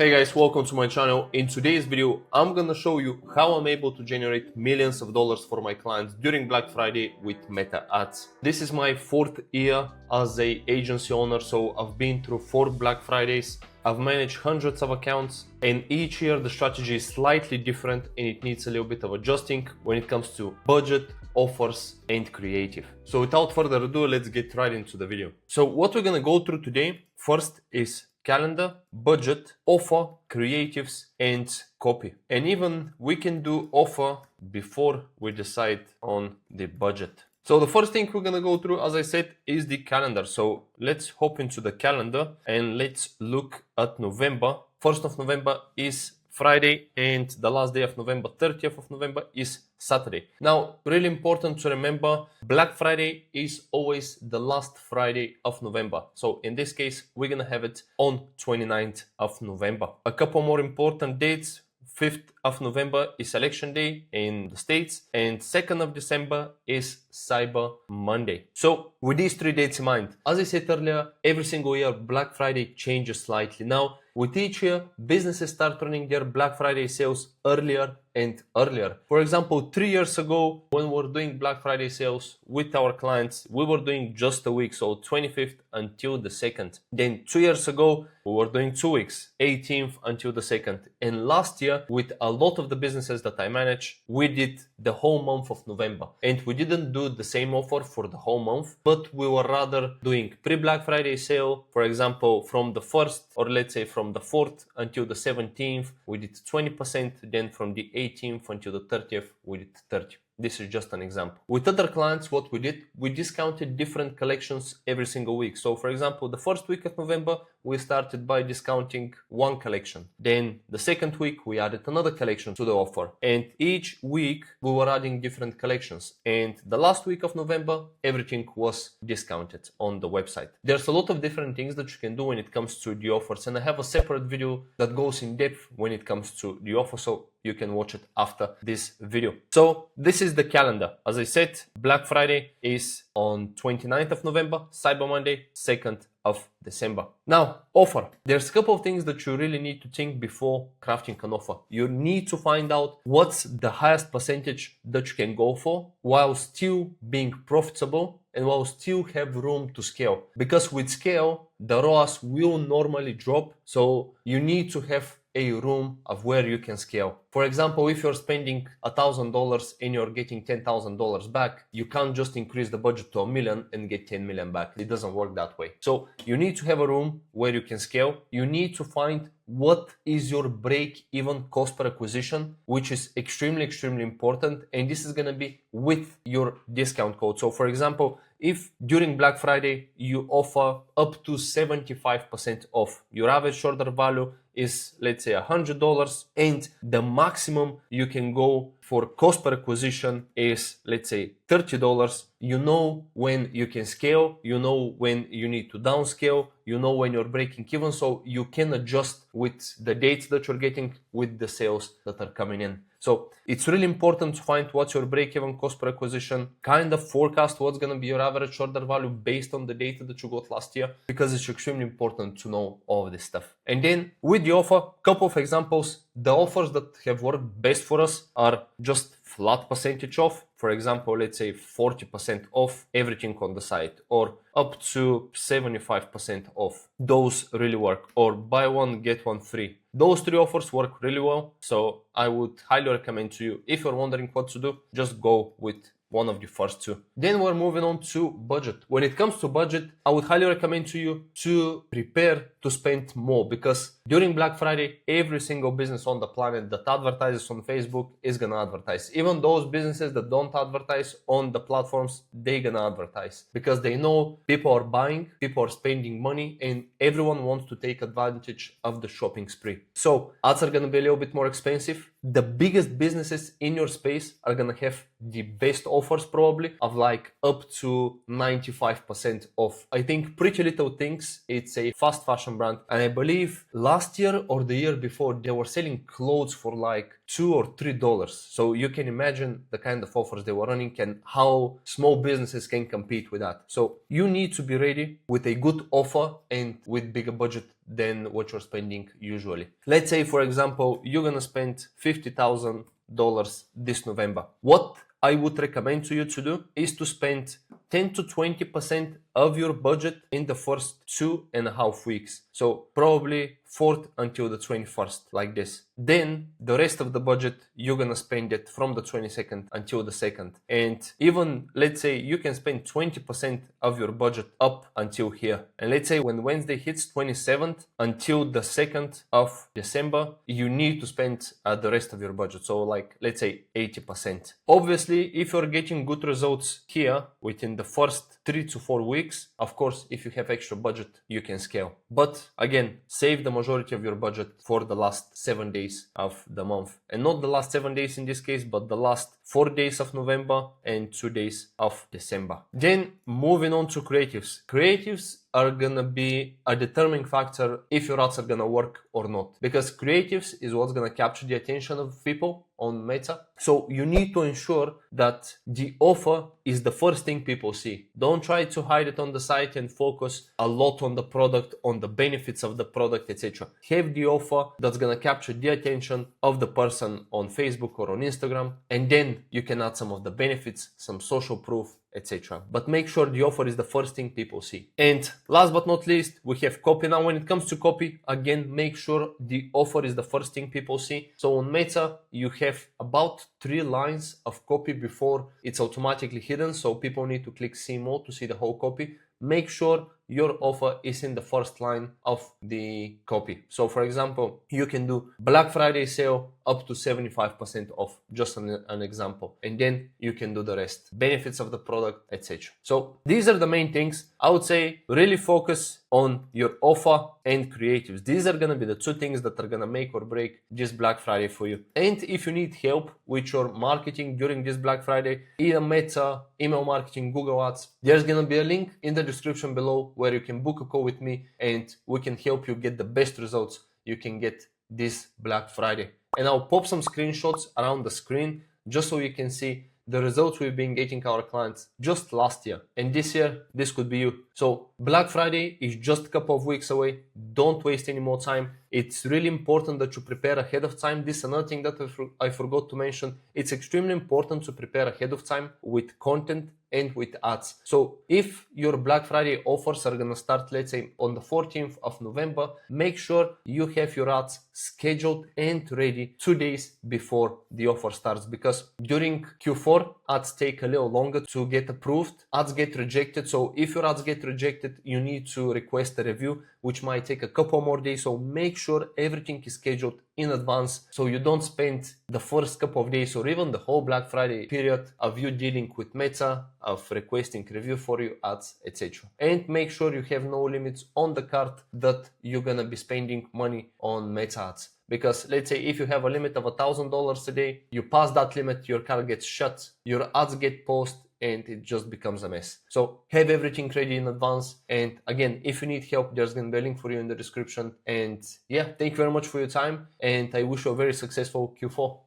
Hey guys, welcome to my channel. In today's video, I'm gonna show you how I'm able to generate millions of dollars for my clients during Black Friday with Meta ads. This is my fourth year as a agency owner, so I've been through 4 Black Fridays. I've managed hundreds of accounts, and each year the strategy is slightly different and it needs a little bit of adjusting when it comes to budget, offers, and creative. So without further ado, let's get right into the video. So what we're gonna go through today first is calendar, budget, offer, creatives, and copy. And even we can do offer before we decide on the budget. So the first thing we're gonna go through, as I said, is the calendar. So let's hop into the calendar and let's look at November. 1st of November is Friday and the last day of November, 30th of November, is Saturday. Now, really important to remember, Black Friday is always the last Friday of November. So in this case, we're gonna have it on 29th of November. A couple more important dates. 5th of November is Election Day in the States, and 2nd of December is Cyber Monday. So with these 3 dates in mind, as I said earlier, every single year Black Friday changes slightly. Now, with each year, businesses start running their Black Friday sales earlier and earlier. For example, 3 years ago, when we were doing Black Friday sales with our clients, we were doing just a week, so 25th until the 2nd. Then 2 years ago, we were doing 2 weeks, 18th until the 2nd. And last year, with a lot of the businesses that I manage, we did the whole month of November. And we didn't do the same offer for the whole month, but we were rather doing pre-Black Friday sale. For example, from the 1st, or let's say from the 4th until the 17th, we did 20%. Then from the 18th until the 30th, we did 30%. This is just an example. With other clients, what we did, we discounted different collections every single week. So for example, the first week of November, we started by discounting one collection. Then the second week, we added another collection to the offer. And each week, we were adding different collections. And the last week of November, everything was discounted on the website. There's a lot of different things that you can do when it comes to the offers. And I have a separate video that goes in depth when it comes to the offer. So you can watch it after this video. So this is the calendar. As I said, Black Friday is on 29th of November, Cyber Monday, 2nd of December. Now, offer. There's a couple of things that you really need to think before crafting an offer. You need to find out what's the highest percentage that you can go for while still being profitable and while still have room to scale. Because with scale, the ROAS will normally drop. So you need to have a room of where you can scale. For example, if you're spending $1,000 and you're getting $10,000 back, you can't just increase the budget to $1 million and get 10 million back. It doesn't work that way. So you need to have a room where you can scale. You need to find what is your break-even cost per acquisition, which is extremely important. And this is going to be with your discount code. So for example, if during Black Friday you offer up to 75% off, your average order value is, let's say, $100, and the maximum you can go for cost per acquisition is, let's say, $30. You know when you can scale, you know when you need to downscale, you know when you're breaking even, so you can adjust with the dates that you're getting, with the sales that are coming in. So it's really important to find what's your break-even cost per acquisition, kind of forecast what's going to be your average order value based on the data that you got last year, because it's extremely important to know all of this stuff. And then with the offer, couple of examples. The offers that have worked best for us are just flat percentage off. For example, let's say 40% off everything on the site, or up to 75% off. Those really work. Or buy one, get one free. Those 3 offers work really well. So I would highly recommend to you, if you're wondering what to do, just go with one of the first 2. Then we're moving on to budget. When it comes to budget, I would highly recommend to you to prepare to spend more, because during Black Friday, every single business on the planet that advertises on Facebook is gonna advertise. Even those businesses that don't advertise on the platforms, they're gonna advertise, because they know people are buying, people are spending money, and everyone wants to take advantage of the shopping spree. So ads are gonna be a little bit more expensive. The biggest businesses in your space are gonna have the best offers, probably of like up to 95% off. I think Pretty Little Things, it's a fast fashion brand, and I believe last year or the year before they were selling clothes for like $2 or $3. So you can imagine the kind of offers they were running and how small businesses can compete with that. So you need to be ready with a good offer and with bigger budget than what you're spending usually. Let's say, for example, you're gonna spend $50,000 this November. What I would recommend to you to do is to spend 10 to 20% of your budget in the first 2.5 weeks. So probably 4th until the 21st, like this. Then the rest of the budget, you're gonna spend it from the 22nd until the 2nd. And even, let's say, you can spend 20% of your budget up until here. And let's say when Wednesday hits 27th until the 2nd of December, you need to spend the rest of your budget. So like, let's say 80%. Obviously, if you're getting good results here within the first 3 to 4 weeks, of course, if you have extra budget, you can scale. But again, save the majority of your budget for the last 7 days of the month. And not the last 7 days in this case, but the last 4 days of November and 2 days of December. Then moving on to creatives. Creatives are gonna be a determining factor if your ads are gonna work or not. Because creatives is what's gonna capture the attention of people on Meta. So you need to ensure that the offer is the first thing people see. Don't try to hide it on the site and focus a lot on the product, on the benefits of the product, etc. Have the offer that's gonna capture the attention of the person on Facebook or on Instagram, and then you can add some of the benefits, some social proof, etc. But make sure the offer is the first thing people see. And last but not least, we have copy. Now, when it comes to copy, again, make sure the offer is the first thing people see. So on Meta, you have about 3 lines of copy before it's automatically hidden. So people need to click see more to see the whole copy. Make sure your offer is in the first line of the copy. So for example, you can do Black Friday sale up to 75% off, just an example. And then you can do the rest, benefits of the product, etc. So these are the main things. I would say really focus on your offer and creatives. These are gonna be the 2 things that are gonna make or break this Black Friday for you. And if you need help with your marketing during this Black Friday, either Meta, email marketing, Google Ads, there's gonna be a link in the description below where you can book a call with me and we can help you get the best results you can get this Black Friday. And I'll pop some screenshots around the screen just so you can see the results we've been getting our clients just last year. And this year, this could be you. So Black Friday is just a couple of weeks away. Don't waste any more time. It's really important that you prepare ahead of time. This is another thing that I forgot to mention. It's extremely important to prepare ahead of time with content and with ads. So if your Black Friday offers are gonna start, let's say on the 14th of November, make sure you have your ads scheduled and ready 2 days before the offer starts, because during Q4, ads take a little longer to get approved. Ads get rejected. So if your ads get rejected, you need to request a review, which might take a couple more days. So make sure everything is scheduled in advance so you don't spend the first couple of days or even the whole Black Friday period of you dealing with Meta, of requesting review for you, ads, etc. And make sure you have no limits on the cart that you're gonna be spending money on Meta ads. Because let's say if you have a limit of $1,000 a day, you pass that limit, your cart gets shut, your ads get paused, and it just becomes a mess. So have everything ready in advance. And again, if you need help, there's gonna be a link for you in the description. And yeah, thank you very much for your time. And I wish you a very successful Q4.